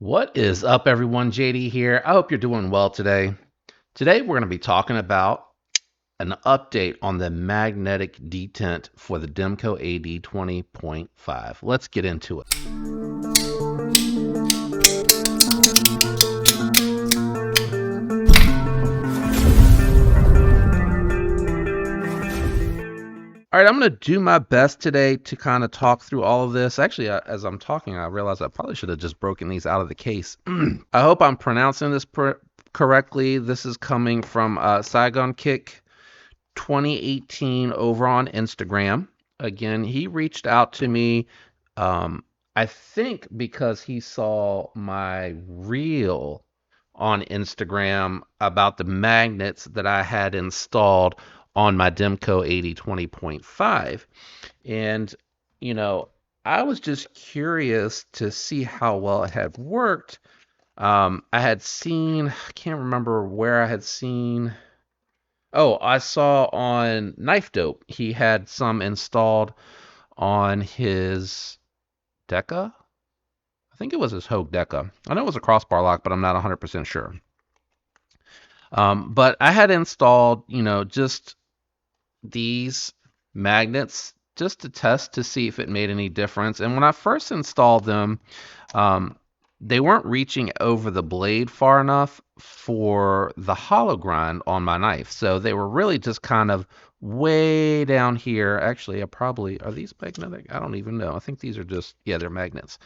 What is up, everyone? JD here. I hope you're doing well today. Today, we're going to be talking about an update on the magnetic detent for the Demco AD 20.5. Let's get into it. All right, I'm going to do my best today to kind of talk through all of this. Actually, as I'm talking, I realized I probably should have just broken these out of the case. I hope I'm pronouncing this correctly. This is coming from Saigon Kick 2018 over on Instagram. Again, he reached out to me, I think because he saw my reel on Instagram about the magnets that I had installed on my Demco 8020.5. And, you know, I was just curious to see how well it had worked. I had seen, I can't remember where I had seen. Oh, I saw on Knife Dope he had some installed on his Deca. I think it was his Hogue Deca. I know it was a crossbar lock, but I'm not 100% sure. But I had installed, just these magnets just to test to see if it made any difference. And when I first installed them, um, they weren't reaching over the blade far enough for the hollow grind on my knife. So they were really just kind of way down here. Actually, are these magnetic? I don't even know. I think these are just, yeah, they're magnets.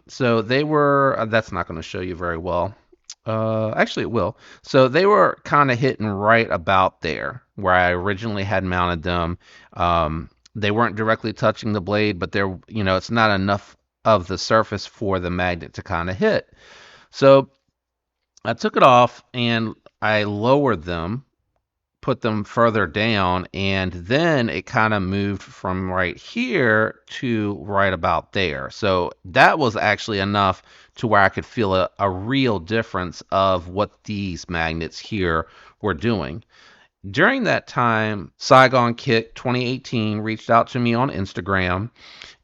So they were, that's not going to show you very well. Actually, it will. So they were kind of hitting right about there where I originally had mounted them. They weren't directly touching the blade, but they're, it's not enough of the surface for the magnet to kind of hit. So I took it off and I lowered them, put them further down, and then it kind of moved from right here to right about there. So that was actually enough to where I could feel a real difference of what these magnets here were doing. During that time, Saigon Kick 2018 reached out to me on Instagram,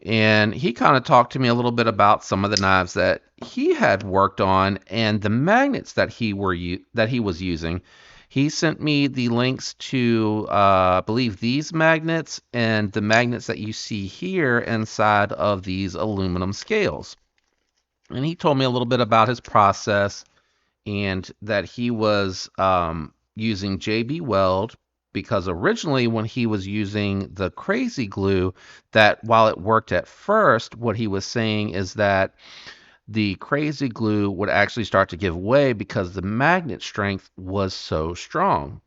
and he kind of talked to me a little bit about some of the knives that he had worked on and the magnets that he was using. He sent me the links to, I believe, these magnets and the magnets that you see here inside of these aluminum scales. And he told me a little bit about his process and that he was using JB Weld because originally when he was using the crazy glue, that while it worked at first, what he was saying is that the crazy glue would actually start to give way because the magnet strength was so strong.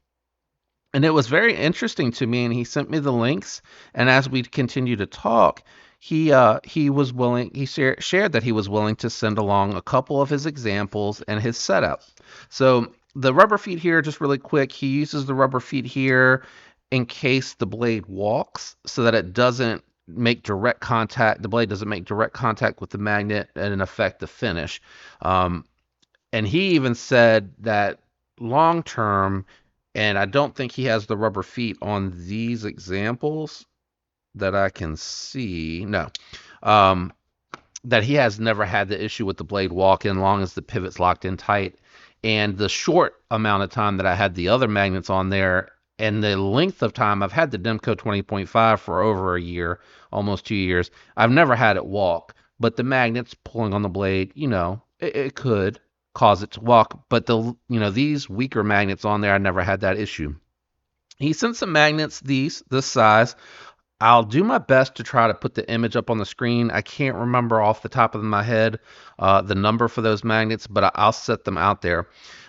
And it was very interesting to me, and he sent me the links. And as we continue to talk, he was willing. He shared that he was willing to send along a couple of his examples and his setup. So the rubber feet here, just really quick, he uses the rubber feet here in case the blade walks, so that it doesn't make direct contact. The blade doesn't make direct contact with the magnet and affect the finish. And he even said that long term, and I don't think he has the rubber feet on these examples that I can see. No. Um, that he has never had the issue with the blade walking long as the pivot's locked in tight. And the short amount of time that I had the other magnets on there, and the length of time I've had the Demco 20.5 for over a year, almost 2 years, I've never had it walk. But the magnets pulling on the blade, it could cause it to walk. But these weaker magnets on there, I never had that issue. He sent some magnets, this size. I'll do my best to try to put the image up on the screen. I can't remember off the top of my head the number for those magnets, but I'll set them out there.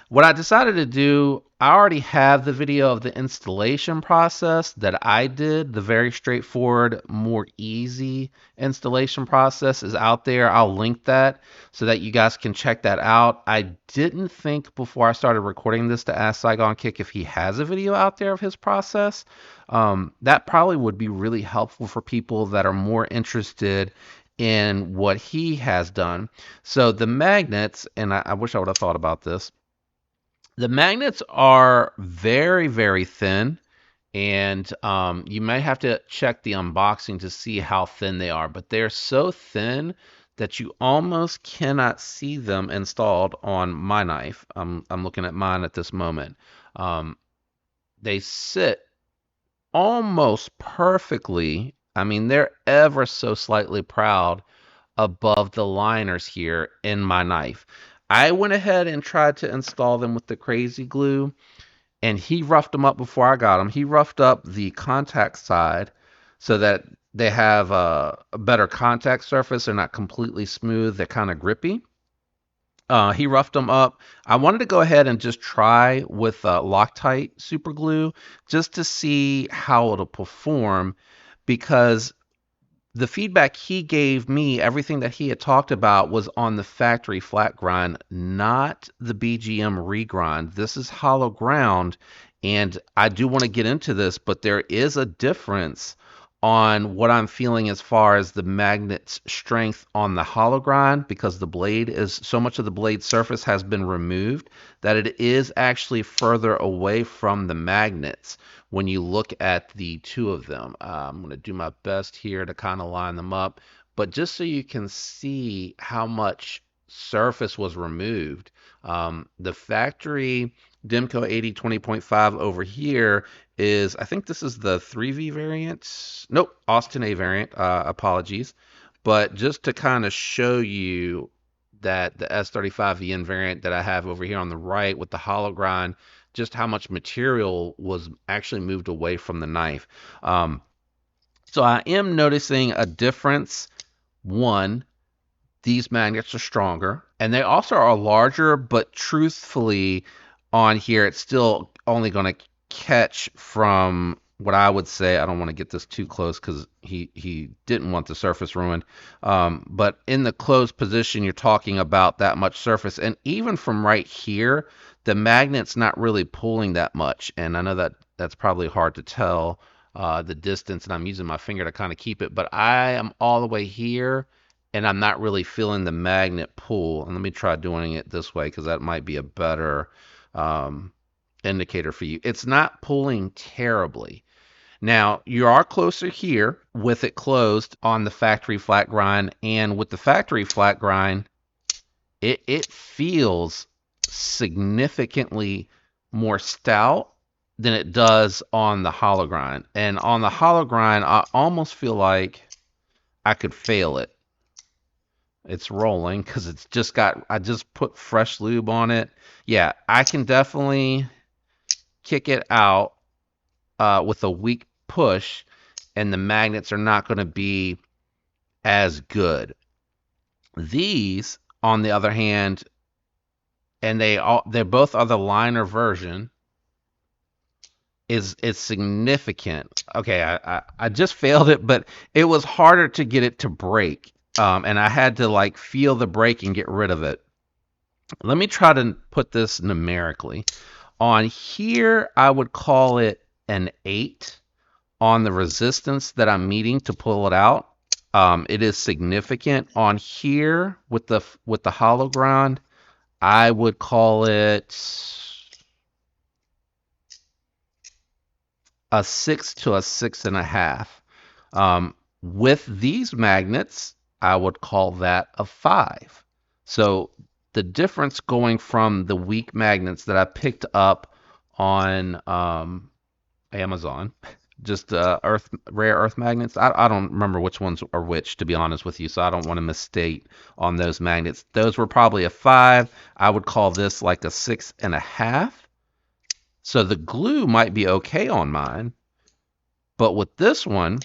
What I decided to do, I already have the video of the installation process that I did. The very straightforward, more easy installation process is out there. I'll link that so that you guys can check that out. I didn't think before I started recording this to ask Saigon Kick if he has a video out there of his process. That probably would be really helpful for people that are more interested in what he has done. So the magnets, and I wish I would have thought about this. The magnets are very, very thin, and you might have to check the unboxing to see how thin they are, but they're so thin that you almost cannot see them installed on my knife. I'm looking at mine at this moment. Um, they sit almost perfectly. I mean, they're ever so slightly proud above the liners here in my knife. I went ahead and tried to install them with the crazy glue, and he roughed them up before I got them. He roughed up the contact side so that they have a better contact surface. They're not completely smooth. They're kind of grippy. He roughed them up. I wanted to go ahead and just try with Loctite super glue just to see how it'll perform because the feedback he gave me, everything that he had talked about was on the factory flat grind, not the BGM regrind. This is hollow ground, and I do want to get into this, but there is a difference on what I'm feeling as far as the magnet's strength on the hollow grind because the blade is so much of the blade surface has been removed that it is actually further away from the magnets when you look at the two of them. I'm going to do my best here to kind of line them up, but just so you can see how much surface was removed. The factory Demco 8020.5 over here is, I think this is the 3V variant. Nope, Austin A variant. Apologies. But just to kind of show you that the S35VN variant that I have over here on the right with the hollow grind, just how much material was actually moved away from the knife. So I am noticing a difference. One, these magnets are stronger and they also are larger, but truthfully on here it's still only going to catch from what I would say. I don't want to get this too close because he didn't want the surface ruined, but in the closed position you're talking about that much surface, and even from right here the magnet's not really pulling that much, and I know that that's probably hard to tell the distance, and I'm using my finger to kind of keep it, but I am all the way here and I'm not really feeling the magnet pull. And let me try doing it this way because that might be a better um, indicator for you. It's not pulling terribly. Now, you are closer here with it closed on the factory flat grind, and with the factory flat grind, it feels significantly more stout than it does on the hollow grind. And on the hollow grind, I almost feel like I could fail it. It's rolling because it's just got, I just put fresh lube on it. Yeah, I can definitely kick it out with a weak push, and the magnets are not going to be as good. These, on the other hand, and they're both are the liner version, is significant. Okay, I just failed it, but it was harder to get it to break. And I had to like feel the break and get rid of it. Let me try to put this numerically. On here, I would call it an 8 on the resistance that I'm meeting to pull it out. It is significant. On here with the hollow ground, I would call it a 6 to a 6.5. With these magnets, I would call that a 5. So the difference going from the weak magnets that I picked up on Amazon, just rare earth magnets. I don't remember which ones are which, to be honest with you, so I don't want to misstate on those magnets. Those were probably a 5. I would call this like a 6.5. So the glue might be okay on mine, but with this one,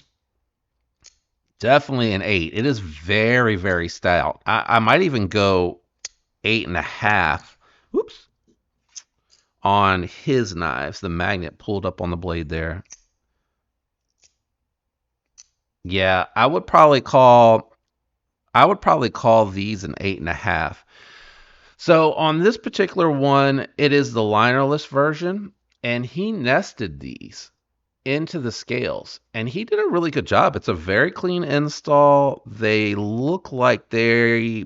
definitely an 8. It is very, very stout. I might even go 8.5. Oops. On his knives, the magnet pulled up on the blade there. Yeah, I would probably call these an 8.5. So on this particular one, it is the linerless version, and he nested these into the scales, and he did a really good job. It's a very clean install. They look like they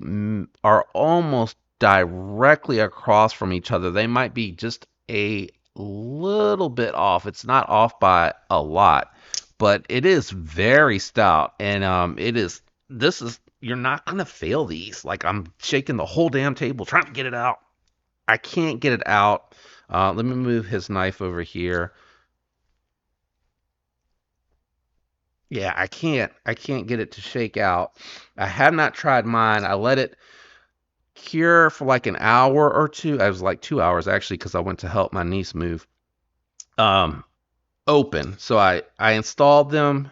are almost directly across from each other. They might be just a little bit off. It's not off by a lot, but it is very stout, and it is. This is you're not gonna fail these. Like I'm shaking the whole damn table trying to get it out. I can't get it out. Let me move his knife over here. Yeah, I can't get it to shake out. I have not tried mine. I let it cure for like an hour or two. I was like 2 hours actually because I went to help my niece move. Um, Open. So I installed them.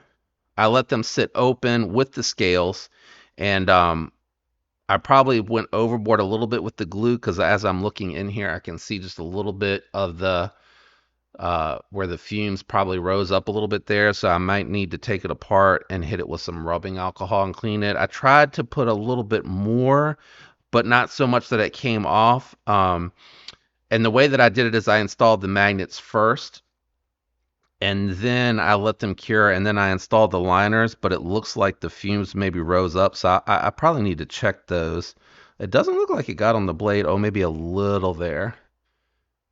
I let them sit open with the scales, and I probably went overboard a little bit with the glue because as I'm looking in here, I can see just a little bit of the where the fumes probably rose up a little bit there. So I might need to take it apart and hit it with some rubbing alcohol and clean it. I tried to put a little bit more, but not so much that it came off. And the way that I did it is I installed the magnets first and then I let them cure and then I installed the liners, but it looks like the fumes maybe rose up. So I probably need to check those. It doesn't look like it got on the blade. Oh, maybe a little there.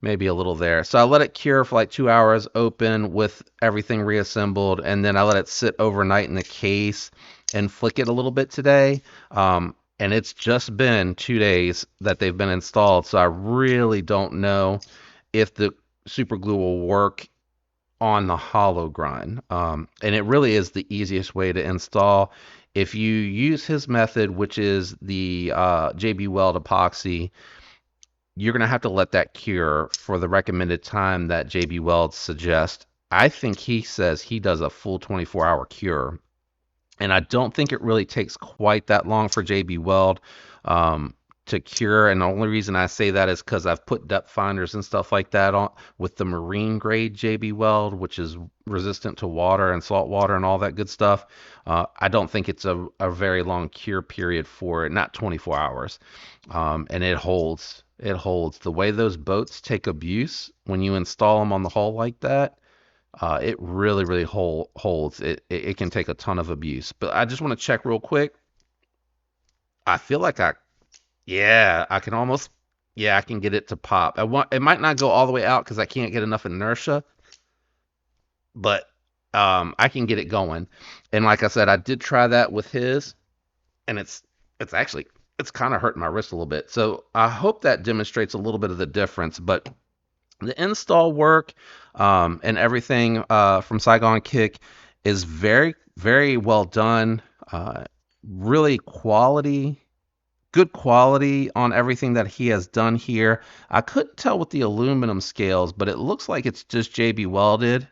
Maybe a little there. So I let it cure for like 2 hours open with everything reassembled, and then I let it sit overnight in the case and flick it a little bit today. And it's just been 2 days that they've been installed, so I really don't know if the super glue will work on the hollow grind. And it really is the easiest way to install. If you use his method, which is the JB Weld epoxy, you're going to have to let that cure for the recommended time that JB Weld suggests. I think he says he does a full 24-hour cure. And I don't think it really takes quite that long for JB Weld to cure. And the only reason I say that is because I've put depth finders and stuff like that on with the marine grade JB Weld, which is resistant to water and salt water and all that good stuff. I don't think it's a very long cure period for it, not 24 hours. And it holds. It holds. The way those boats take abuse when you install them on the hull like that, it really, really holds. It can take a ton of abuse. But I just want to check real quick. I feel like yeah, I can almost, yeah, I can get it to pop. It might not go all the way out because I can't get enough inertia, but I can get it going. And like I said, I did try that with his, and it's actually it's kind of hurting my wrist a little bit. So I hope that demonstrates a little bit of the difference. But the install work and everything from Saigon Kick is very, very well done. Really good quality on everything that he has done here. I couldn't tell with the aluminum scales, but it looks like it's just JB Welded.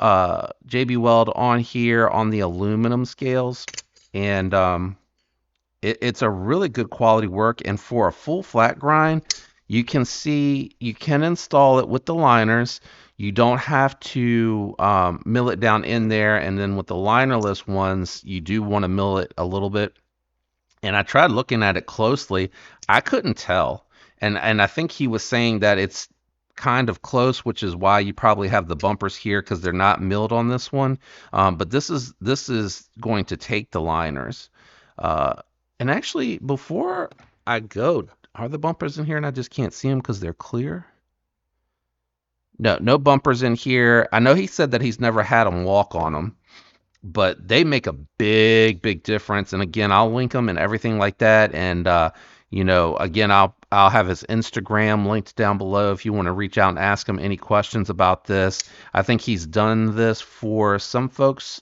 JB Weld on here on the aluminum scales. And it's a really good quality work, and for a full flat grind, you can see you can install it with the liners. You don't have to mill it down in there, and then with the linerless ones, you do want to mill it a little bit. And I tried looking at it closely. I couldn't tell, and I think he was saying that it's kind of close, which is why you probably have the bumpers here because they're not milled on this one. But this is going to take the liners. Uh, and actually, before I go, are the bumpers in here and I just can't see them because they're clear? No, no bumpers in here. I know he said that he's never had them walk on them, but they make a big, big difference. And again, I'll link them and everything like that. And again, I'll have his Instagram linked down below if you want to reach out and ask him any questions about this. I think he's done this for some folks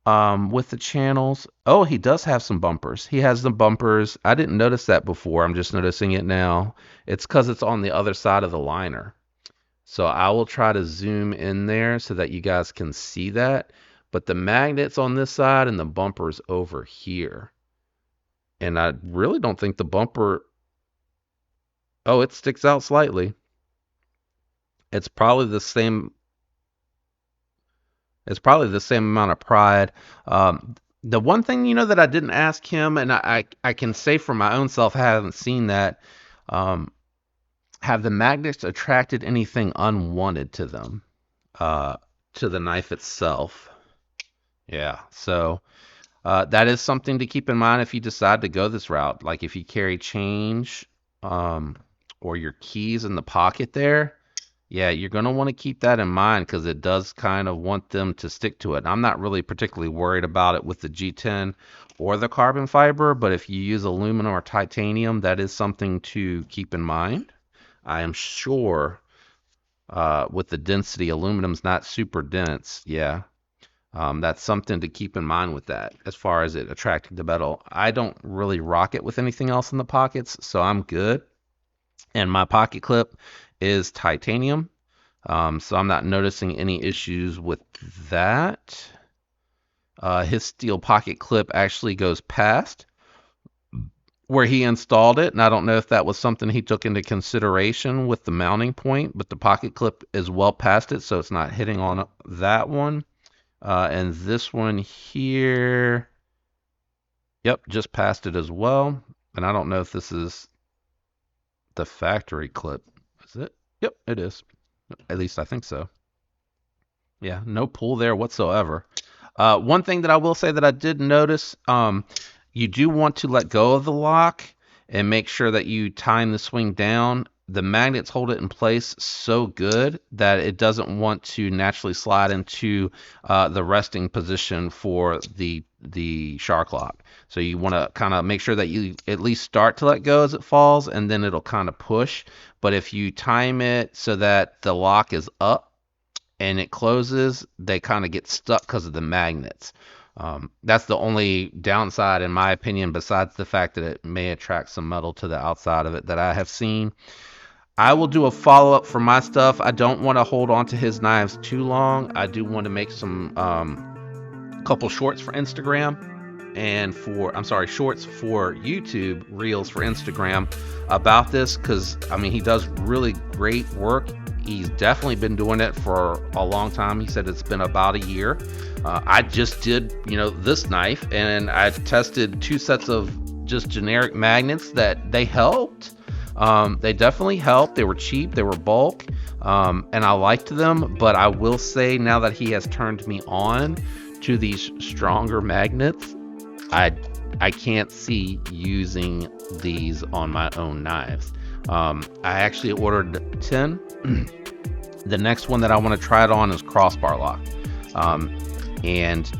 with the channels. Oh, he does have some bumpers. He has the bumpers. I didn't notice that before. I'm just noticing it now. It's because it's on the other side of the liner. So I will try to zoom in there so that you guys can see that. But the magnet's on this side and the bumper's over here. And I really don't think the bumper... Oh, it sticks out slightly. It's probably the same... It's probably the same amount of pride. The one thing, that I didn't ask him, and I can say for my own self, I haven't seen that. Have the magnets attracted anything unwanted to them, to the knife itself? Yeah, so that is something to keep in mind if you decide to go this route. Like if you carry change or your keys in the pocket there, Yeah, you're going to want to keep that in mind because it does kind of want them to stick to it. I'm not really particularly worried about it with the G10 or the carbon fiber, but if you use aluminum or titanium, that is something to keep in mind. I am sure with the density, aluminum's not super dense. Yeah, that's something to keep in mind with that as far as it attracting the metal. I don't really rock it with anything else in the pockets, so I'm good. And my pocket clip is titanium. So I'm not noticing any issues with that. His steel pocket clip actually goes past where he installed it, and I don't know if that was something he took into consideration with the mounting point, but the pocket clip is well past it, so it's not hitting on that one. And this one here, yep, just past it as well. And I don't know if this is the factory clip. Is it? Yep, it is. At least I think so. Yeah, no pull there whatsoever. One thing that I will say that I did notice, you do want to let go of the lock and make sure that you time the swing down. The magnets hold it in place so good that it doesn't want to naturally slide into the resting position for the shark lock. So you want to kind of make sure that you at least start to let go as it falls, and then it'll kind of push. But if you time it so that the lock is up and it closes, they kind of get stuck because of the magnets. That's the only downside, in my opinion, besides the fact that it may attract some metal to the outside of it that I have seen. I will do a follow-up for my stuff. I don't want to hold on to his knives too long. I do want to make some couple shorts for Instagram and shorts for YouTube, reels for Instagram about this, because I mean, he does really great work. He's definitely been doing it for a long time. He said it's been about a year. I just did, this knife, and I tested 2 sets of just generic magnets that they helped. They definitely helped. They were cheap, they were bulk, and I liked them. But I will say, now that he has turned me on to these stronger magnets, I can't see using these on my own knives. I actually ordered 10. The next one that I want to try it on is crossbar lock. And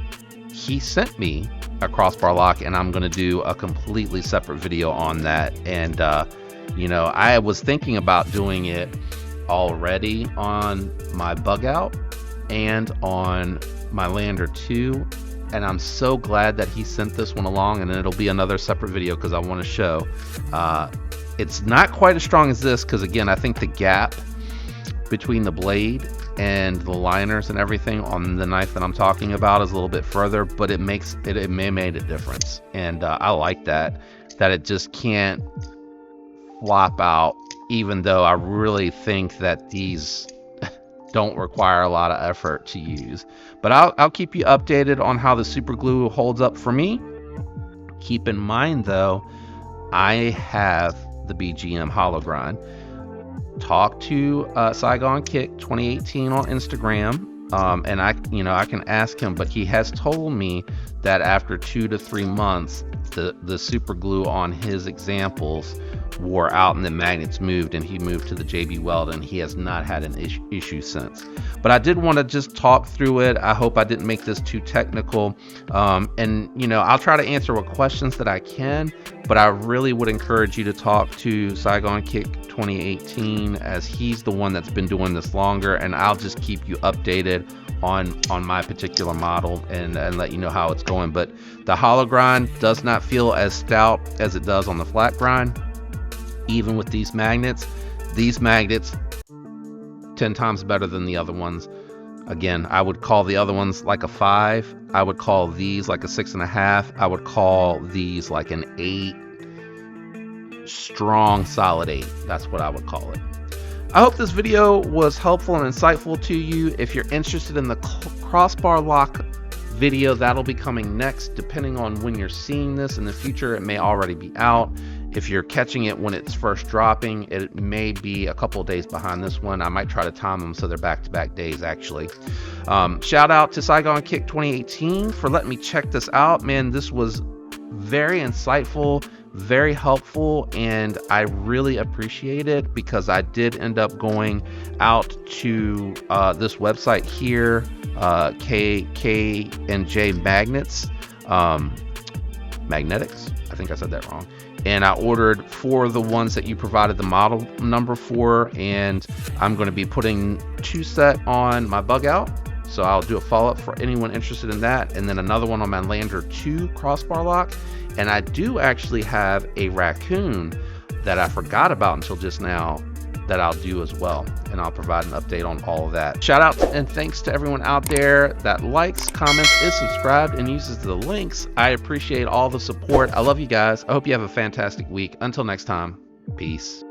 he sent me a crossbar lock, and I'm going to do a completely separate video on that. And, I was thinking about doing it already on my bug out and on my Lander 2. And I'm so glad that he sent this one along, and it'll be another separate video because I want to show. It's not quite as strong as this because, again, I think the gap between the blade and the liners and everything on the knife that I'm talking about is a little bit further, but it may made a difference. And I like that it just can't flop out, even though I really think that these don't require a lot of effort to use. But I'll keep you updated on how the super glue holds up for me. Keep in mind though, I have the BGM hollow grind. Talk to Saigon Kick 2018 on Instagram, and I can ask him, but he has told me that after 2 to 3 months, the super glue on his examples wore out and the magnets moved, and he moved to the JB Weld, and he has not had an issue since. But I did want to just talk through it. I hope I didn't make this too technical, and I'll try to answer what questions that I can, but I really would encourage you to talk to Saigon Kick 2018, as he's the one that's been doing this longer, and I'll just keep you updated on my particular model and let you know how it's going. But the hollow grind does not feel as stout as it does on the flat grind. Even with these magnets 10 times better than the other ones. Again, I would call the other ones like a 5. I would call these like a 6.5. I would call these like an 8. Strong, solid 8. That's what I would call it. I hope this video was helpful and insightful to you. If you're interested in the crossbar lock video, that'll be coming next. Depending on when you're seeing this in the future, it may already be out. If you're catching it when it's first dropping, it may be a couple of days behind this one. I might try to time them so they're back-to-back days, actually. Shout out to Saigon Kick 2018 for letting me check this out. Man, this was very insightful, very helpful, and I really appreciate it because I did end up going out to this website here, K&J Magnets, Magnetics. I think I said that wrong. And I ordered 4 of the ones that you provided the model number for, and I'm going to be putting 2 set on my bug out. So I'll do a follow-up for anyone interested in that, and then another one on my Lander 2 crossbar lock. And I do actually have a raccoon that I forgot about until just now that I'll do as well, and I'll provide an update on all of that. Shout out and thanks to everyone out there that likes, comments, is subscribed, and uses the links. I appreciate all the support. I love you guys. I hope you have a fantastic week. Until next time, peace.